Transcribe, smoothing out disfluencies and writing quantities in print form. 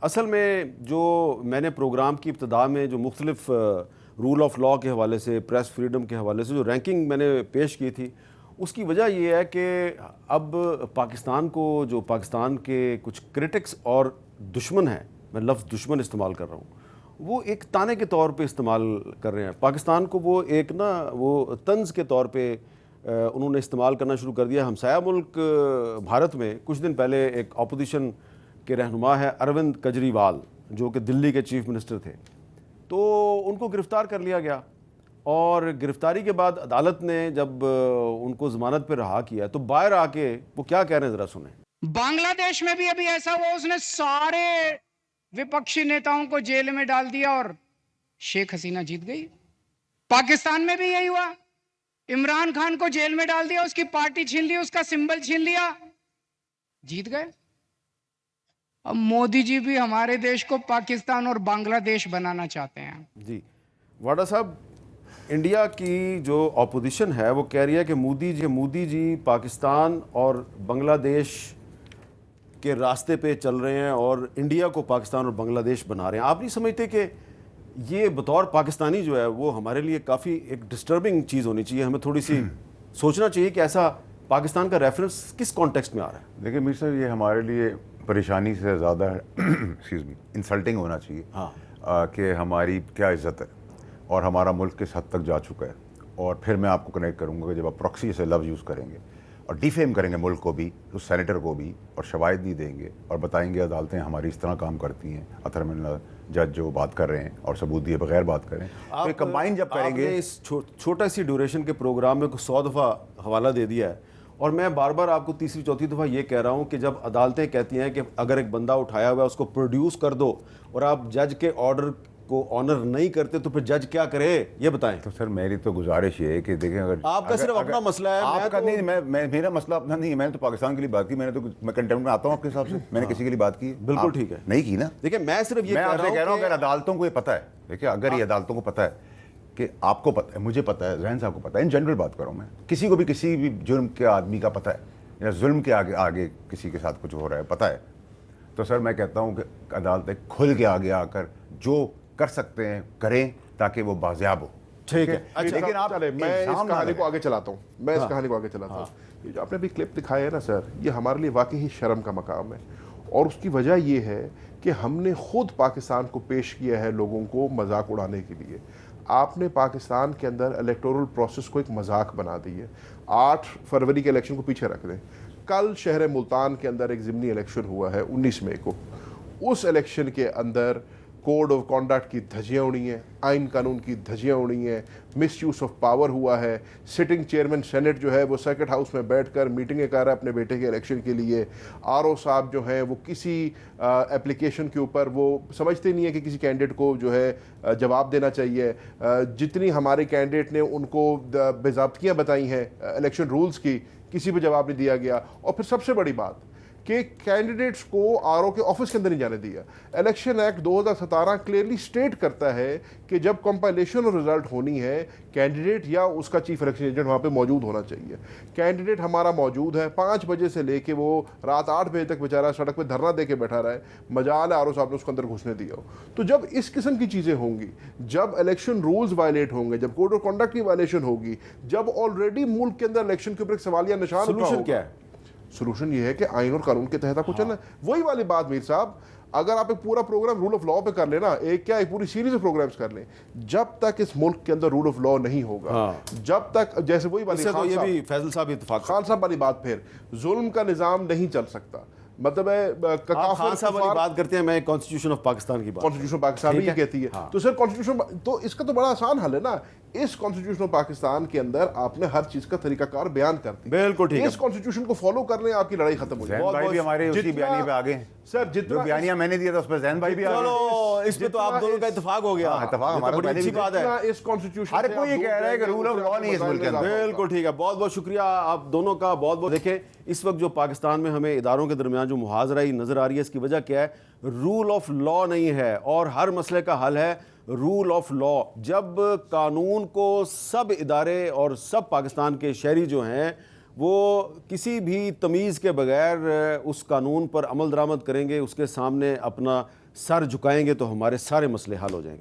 اصل میں جو میں نے پروگرام کی ابتدا میں جو مختلف رول آف لاء کے حوالے سے، پریس فریڈم کے حوالے سے جو رینکنگ میں نے پیش کی تھی، اس کی وجہ یہ ہے کہ اب پاکستان کو جو پاکستان کے کچھ کرٹکس اور دشمن ہیں، میں لفظ دشمن استعمال کر رہا ہوں، وہ ایک تانے کے طور پہ استعمال کر رہے ہیں پاکستان کو، وہ ایک وہ طنز کے طور پہ انہوں نے استعمال کرنا شروع کر دیا۔ ہمسایہ ملک بھارت میں کچھ دن پہلے ایک اپوزیشن کے رہنما ہے اروند کیجریوال، جو کہ دلی کے چیف منسٹر تھے، تو ان کو گرفتار کر لیا گیا، اور گرفتاری کے بعد عدالت نے جب ان کو ضمانت پہ رہا کیا تو باہر آ کے وہ کیا کہہ رہے ہیں ذرا سنیں۔ بنگلہ دیش میں بھی ابھی ایسا ہوا، اس نے سارے وپکشی نیتاؤں کو جیل میں ڈال دیا اور شیخ حسینہ جیت گئی۔ پاکستان میں بھی یہی ہوا، عمران خان کو جیل میں ڈال دیا، اس کی پارٹی چھین لی، اس کا سمبل چھین لیا، جیت گئے۔ اب مودی جی بھی ہمارے دیش کو پاکستان اور بنگلہ دیش بنانا چاہتے ہیں۔ جی واڈا صاحب، انڈیا کی جو اپوزیشن ہے وہ کہہ رہی ہے کہ مودی جی پاکستان اور بنگلہ دیش کے راستے پہ چل رہے ہیں اور انڈیا کو پاکستان اور بنگلہ دیش بنا رہے ہیں۔ آپ نہیں سمجھتے کہ یہ بطور پاکستانی جو ہے وہ ہمارے لیے کافی ایک ڈسٹربنگ چیز ہونی چاہیے؟ ہمیں تھوڑی سی سوچنا چاہیے کہ ایسا پاکستان کا ریفرنس کس کانٹیکسٹ میں آ رہا ہے؟ دیکھیں میر صاحب، یہ ہمارے لیے پریشانی سے زیادہ انسلٹنگ ہونا چاہیے کہ ہماری کیا عزت ہے اور ہمارا ملک کس حد تک جا چکا ہے۔ اور پھر میں آپ کو کنیکٹ کروں گا کہ جب آپ پراکسی سے لفظ یوز کریں گے اور ڈیفیم کریں گے ملک کو بھی، اس سینیٹر کو بھی، اور شواہد بھی دیں گے اور بتائیں گے عدالتیں ہماری اس طرح کام کرتی ہیں، اتھرمن جج جو بات کر رہے ہیں اور ثبوت دیے بغیر بات کریں، تو کمبائن جب کریں گے۔ آپ نے اس چھوٹا سی ڈیوریشن کے پروگرام میں 100 دفعہ حوالہ دے دیا ہے، اور میں بار بار آپ کو تیسری چوتھی دفعہ یہ کہہ رہا ہوں کہ جب عدالتیں کہتی ہیں کہ اگر ایک بندہ اٹھایا ہوا ہے اس کو پروڈیوس کر دو، اور آپ جج کے آرڈر کو آنر نہیں کرتے تو پھر جج کیا کرے یہ بتائیں۔ تو سر میری تو گزارش یہ ہے کہ دیکھیں، اگر آپ کا صرف اپنا مسئلہ ہے، آپ کا نہیں، میرا مسئلہ اپنا نہیں ہے، میں نے تو پاکستان کے لیے بات کی، میں کنٹمپٹ میں آتا ہوں آپ کے حساب سے، میں نے کسی کے لیے بات کی؟ بالکل ٹھیک ہے، نہیں کی نا۔ دیکھیں میں صرف یہ کہہ رہا ہوں کہ عدالتوں کو یہ پتہ ہے، دیکھیں اگر یہ عدالتوں کو پتہ ہے کہ آپ کو پتہ ہے، مجھے پتہ ہے، ذہن صاحب کو پتہ ہے، ان جنرل بات کروں میں، کسی کو بھی کسی بھی جرم کے آدمی کا پتہ ہے یا ظلم کے آگے کسی کے ساتھ کچھ ہو رہا ہے پتہ ہے، تو سر میں کہتا ہوں کہ عدالتیں کھل کے آگے آ کر جو کر سکتے ہیں کریں تاکہ وہ بازیاب ہو۔ ٹھیک ہے، لیکن آپ میں اس کہانی کو آگے چلاتا ہوں، یہ جو آپ نے بھی کلپ دکھایا ہے نا سر، یہ ہمارے لیے واقعی شرم کا مقام ہے، اور اس کی وجہ یہ ہے کہ ہم نے خود پاکستان کو پیش کیا ہے لوگوں کو مذاق اڑانے کے لیے۔ آپ نے پاکستان کے اندر الیکٹورل پروسیس کو ایک مذاق بنا دی ہے۔ 8 فروری کے الیکشن کو پیچھے رکھ دیں، کل شہر ملتان کے اندر ایک ضمنی الیکشن ہوا ہے 19 مئی کو۔ اس الیکشن کے اندر کوڈ آف کانڈکٹ کی دھجیاں اڑی ہیں، آئین قانون کی دھجیاں اڑی ہیں، مس یوز آف پاور ہوا ہے، سٹنگ چیئرمین سینٹ جو ہے وہ سرکٹ ہاؤس میں بیٹھ کر میٹنگیں کر رہا ہے اپنے بیٹے کے الیکشن کے لیے۔ آر او صاحب جو ہیں وہ کسی اپلیکیشن کے اوپر وہ سمجھتے نہیں ہیں کہ کسی کینڈیڈیٹ کو جو ہے جواب دینا چاہیے۔ جتنی ہمارے کینڈیڈیٹ نے ان کو باضابطگیاں بتائی ہیں الیکشن رولز کی، کسی پہ جواب نہیں دیا گیا۔ اور پھر سب سے بڑی بات کہ کینڈیڈیٹس کو آر او کے آفس کے اندر نہیں جانے دیا۔ الیکشن ایکٹ 2017 کلیئرلی اسٹیٹ کرتا ہے کہ جب کمپائلیشن اور رزلٹ ہونی ہے، کینڈیڈیٹ یا اس کا چیف الیکشن ایجنٹ وہاں پہ موجود ہونا چاہیے۔ کینڈیڈیٹ ہمارا موجود ہے، 5 بجے سے لے کے وہ رات 8 بجے تک بیچارہ سڑک پہ دھرنا دے کے بیٹھا رہا ہے، مجال ہے آر او صاحب نے اس کے اندر گھسنے دیا ہو۔ تو جب اس قسم کی چیزیں ہوں گی، جب الیکشن رولز وائلیٹ ہوں گے، جب کوڈ آف کنڈکٹ کی وائلیشن ہوگی، جب آلریڈی ملک کے اندر الیکشن کے اوپر ایک سوالیہ نشان سولوشن کیا ہے؟ سولوشن یہ ہے کہ آئین اور قانون کے تحت آپ کو چلنا ہے۔ وہی والی بات میر صاحب، اگر آپ ایک پورا پروگرام رول آف لاء پہ کر لیں نا، ایک پوری سیریز آف پروگرامز کر لیں، جب تک اس ملک کے اندر رول آف لاء نہیں ہوگا، جب تک جیسے وہی والی تو یہ بھی فیصل صاحب اتفاق خان صاحب والی بات، پھر ظلم کا نظام نہیں چل سکتا۔ مطلب ہے خان صاحب والی بات کرتے ہیں، میں کانسٹیٹیوشن آف پاکستان کی بات، کانسٹیٹیوشن پاکستان بھی یہ کہتی ہے، تو سر کانسٹیٹیوشن تو اس کا تو بڑا آسان حل ہے نا، اس کانسٹیٹیوشن آف پاکستان کے اندر آپ نے ہر چیز کا طریقہ کار بیان کر دی، بالکل ٹھیک ہے، اس کانسٹیٹیوشن کو فالو کر لیں، آپ کی لڑائی ختم ہو جائے۔ زین بھائی بھی ہمارے اسی بیانیے پہ آگے ہیں سر، جو بیانیہ میں نے دیا تھا اس پہ زین بھائی بھی آگے ہیں۔ اس پہ تو آپ دونوں کا اتفاق ہو گیا، اتفاق ہمارا بڑی اچھی بات ہے۔ اس کانسٹیٹیوشن ہر کوئی یہ کہہ رہا ہے کہ رول آف لاء نہیں ہے اس ملک کے اندر۔ بالکل ٹھیک ہے، بہت بہت شکریہ آپ دونوں کا، بہت بہت۔ دیکھیں اس وقت جو پاکستان میں ہمیں اداروں کے درمیان جو محاذرہ نظر آ رہی ہے، اس کی وجہ کیا ہے؟ رول آف لاء نہیں ہے، اور ہر مسئلے کا حل ہے رول آف لاء۔ جب قانون کو سب ادارے اور سب پاکستان کے شہری جو ہیں وہ کسی بھی تمیز کے بغیر اس قانون پر عمل درآمد کریں گے، اس کے سامنے اپنا سر جھکائیں گے تو ہمارے سارے مسئلے حل ہو جائیں گے.